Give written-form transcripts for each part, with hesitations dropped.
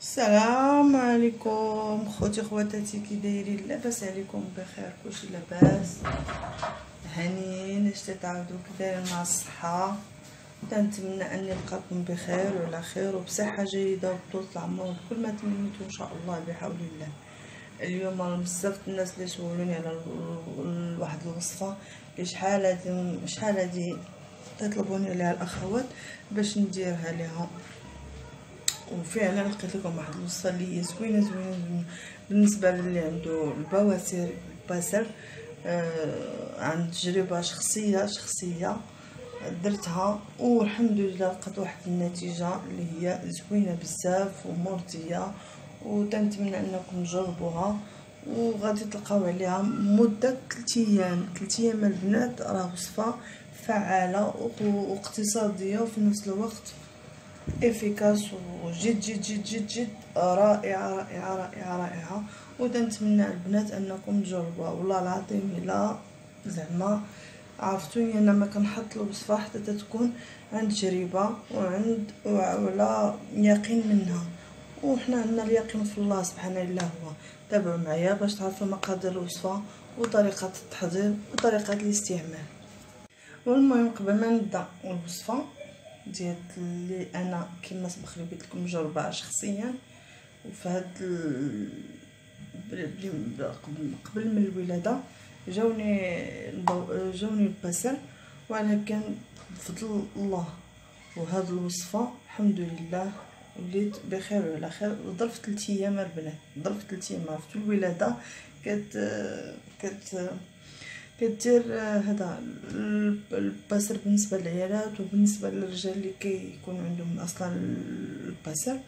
السلام عليكم خوتي خواتاتي، كي دايرين؟ لاباس عليكم؟ بخير؟ كلشي لاباس؟ هانيين اش تعاودوا كي دايرين مع الصحه؟ كنتمنى اني نلقاكم بخير وعلى خير وبصحه جيده وبطول العمر وكل ما تمنيتوا ان شاء الله بحول الله. اليوم راه بزاف الناس اللي سولوني على واحد الوصفه اللي شحال هادي تطلبوني عليها الاخوات باش نديرها لهم، وفعلا لقيت لكم واحد الوصفه اللي هي زوينه بالنسبه للي عنده البواسير الباسر. عن تجربه شخصيه درتها والحمد لله لقيت واحد النتيجه اللي هي زوينه بزاف ومرضيه، وتنتمنى انكم تجربوها وغادي تلقاو عليها مده 3 ايام البنات. راه وصفه فعاله واقتصاديه وفي نفس الوقت افيكاس وجد جد جد جد جد رائعه رائعه رائعه رائعه. ونتمنى البنات انكم تجربوها، والله العظيم الا زعما عرفتوني انا ما كنحط الوصفه حتى تكون عند تجربه وعلى يقين منها، وحنا عندنا اليقين في الله سبحانه الله. هو تابعوا معايا باش تعرفوا مقادير الوصفه وطريقه التحضير وطريقه الاستعمال. والمهم قبل ما نبدا الوصفه ديال اللي انا كما سبق لي قلت لكم مجربه شخصيا، وفي هاد قبل من الولاده جاوني الباسل، ولكن بفضل الله وهاد الوصفه الحمد لله وليت بخير وعلى خير. ظرف 3 ايام البنات، ظرف 3 ايام. عرفتوا الولاده كدير هذا الباسر بالنسبه للعيالات وبالنسبه للرجال اللي كيكون عندهم اصلا الباسر.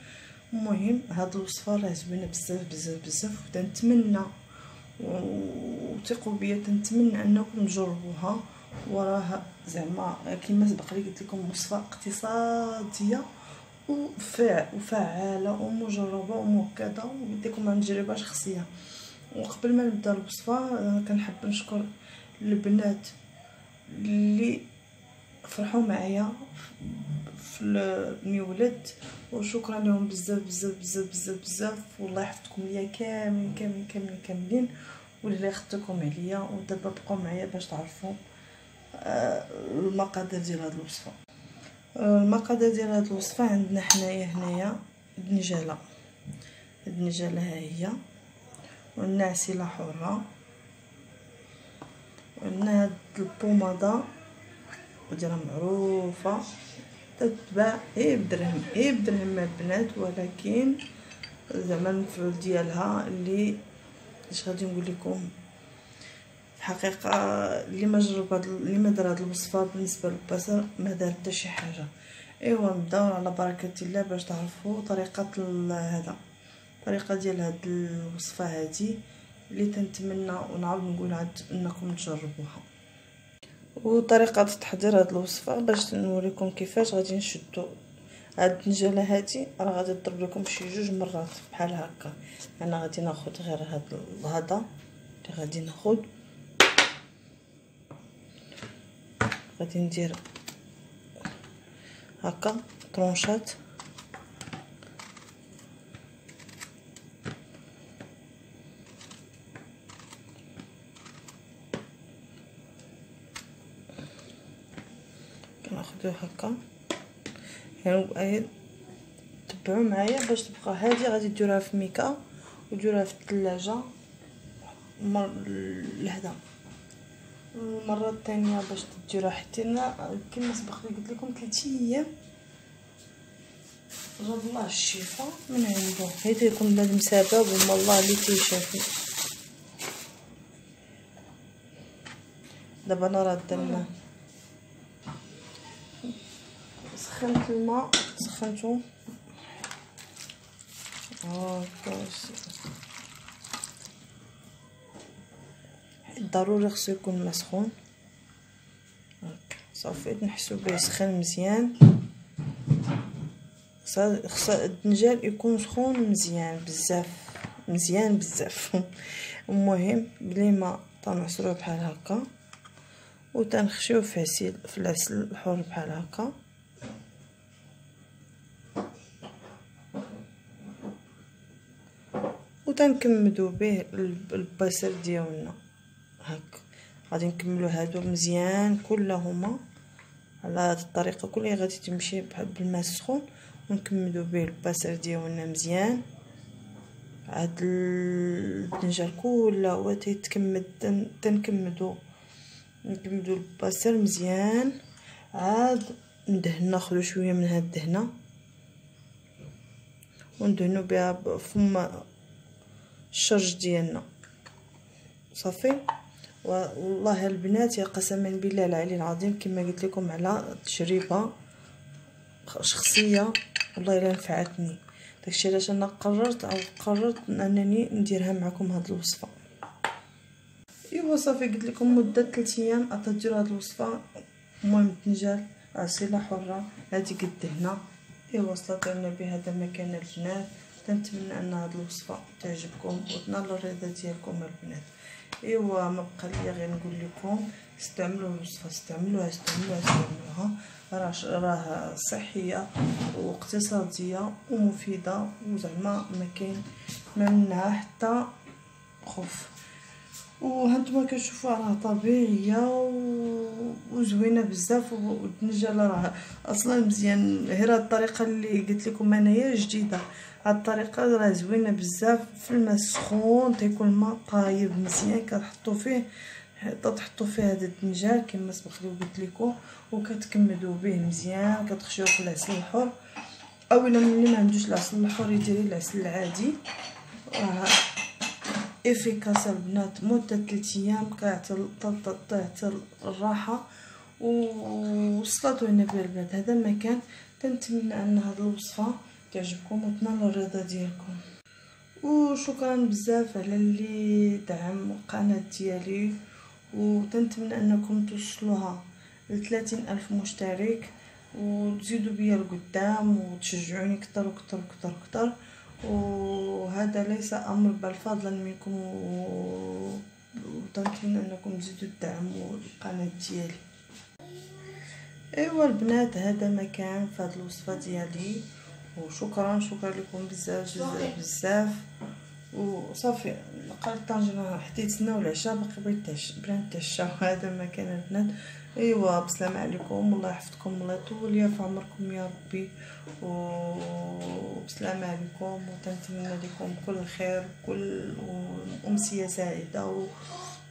المهم هاد الوصفه راه زوينه بزاف بزاف بزاف، وتنتمنى وثقوا بيا تنتمنى انكم تجربوها. وراها زعما كما سبق لي قلت لكم وصفه اقتصاديه وفعاله ومجربه ومؤكده ونديكم عن تجربه شخصيه. وقبل ما نبدا الوصفه كنحب نشكر البنات اللي فرحوا معايا في المولد، وشكرا لهم بزاف بزاف بزاف بزاف بزاف، والله يحفظكم ليا كاملين كاملين كاملين كاملين، واللي يخدكم عليا. ودابا بقاو معايا باش تعرفوا المقادير ديال هاد الوصفه. المقادير ديال هاد الوصفه عندنا هنايا الدنجاله ها هي، والنعسله حره، وعندنا هاد البوماده وديالها معروفه تتباع بدرهم البنات، ولكن زعما المفعول ديالها اللي اش غادي نقول لكم الحقيقه اللي ما دار هاد الوصفه بالنسبه للبصر ما دار حتى شي حاجه. ايوا نبداو على بركه الله باش تعرفوا الطريقه ديال هاد الوصفه هادي اللي تنتمنى ونعاود نقول انكم تجربوها. وطريقه تحضير هاد الوصفه باش نوريكم كيفاش غادي نشدو هاد الدنجاله هادي. راه غادي نضرب لكم شي 2 مرات بحال هكا. انا غادي ناخذ غير هاد الهضه اللي غادي ناخذ، غادي ندير هكا طرونشات كناخذوه هكا. يعني تبعوا معايا باش تبقى هادي. غادي ديروها في ميكا وديروها في الثلاجه لهدا. المره الثانيه باش ديروها حتى كما سبق لي قلت لكم 3 ايام. جاب الله الشفاء من عنده، هيدا يكون بنادم مسبب وما الله اللي تيشافي. دابا انا راه درنا سخنت الماء، سخنته هكا ضروري خصو يكون مسخون هكا. صافي نحسو به سخن مزيان. خص الدنجال يكون سخون مزيان بزاف المهم بلي ما تنعصروه بحال هكا وتنخشيوه في العسل الحر بحال هكا. وتنكمدوا به البصل ديالنا. هاك غادي نكملو هادو مزيان كلهما على هاد الطريقه كلها غادي تمشي بالماء السخون، ونكمدوا به البصل ديالنا مزيان. هاد البنجر كله هو تيتكمد، تنكمدوا البصل مزيان. عاد ندهن، ناخذ شويه من هاد الدهنه وندهنوا بها فم الشرج ديالنا صافي. والله البنات يا قسما بالله العلي العظيم كما قلت لكم على تجربه شخصيه والله الا نفعتني، داكشي علاش انا قررت انني نديرها معكم هاد الوصفه. ايوا صافي قلت لكم مده 3 ايام غتديروا هاد الوصفه. المهم الدنجال عسيله حره هذه قد هنا. ايوا وصلت لنا بهذا المكان البنات. تنتمنى ان هاد الوصفه تعجبكم وتنال الرضا ديالكم البنات. ايوا ما بقى لي غير نقول لكم استعملوا الوصفه، استعملوها راه صحيه واقتصاديه ومفيده، وزعما ما كاين ما منها حتى خوف. وهانتوما كتشوفوا راه طبيعيه وزوينه بزاف، والدنجال راه اصلا مزيان. غير هاد الطريقه اللي قلت لكم انايا جديده، هاد الطريقه راه زوينه بزاف. في الماء السخون تيكون الماء طايب مزيان، كتحطوا فيه هذا الدنجال كما سبق لي قلت لكم، وكتكمدوا به مزيان. كتخشيوه في العسل الحر، او الا اللي ما عندوش العسل الحر يدير العسل العادي. راه افيكاس البنات مده 3 ايام كيعطي الراحه. وصلاتو هنا البنات هذا المكان. تنتمنى ان هذه الوصفه تعجبكم وتنالوا الرضا ديالكم. وشكرا بزاف على اللي دعم القناه ديالي، وتنتمنى انكم توصلوها ل 30,000 مشترك، وتزيدوا بيا لقدام وتشجعوني اكثر واكثر واكثر واكثر. وهذا ليس امر بل فضلا منكم، وتنتمنى انكم تزيدوا تدعموا القناه ديالي. ايوا البنات هذا مكان في هذه الوصفه ديالي، وشكرا لكم بزاف بزاف بزاف. وصافي لقى الطنجره حتى يتسناو العشاء باقي بغيت نتعشى. هذا مكان البنات. ايوا بسلام عليكم، والله يحفظكم، الله يطول ليا في عمركم يا ربي، وبسلام عليكم. وتنتمنى لكم كل خير وكل امسيه سعيده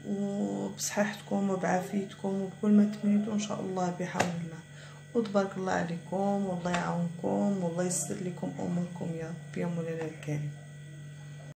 وبصحتكم وبعافيتكم وبكل ما تمنيتوا ان شاء الله بحول الله. وتبارك الله عليكم، والله يعاونكم، والله يسر لكم اموركم يا ربي يا مولانا الكريم.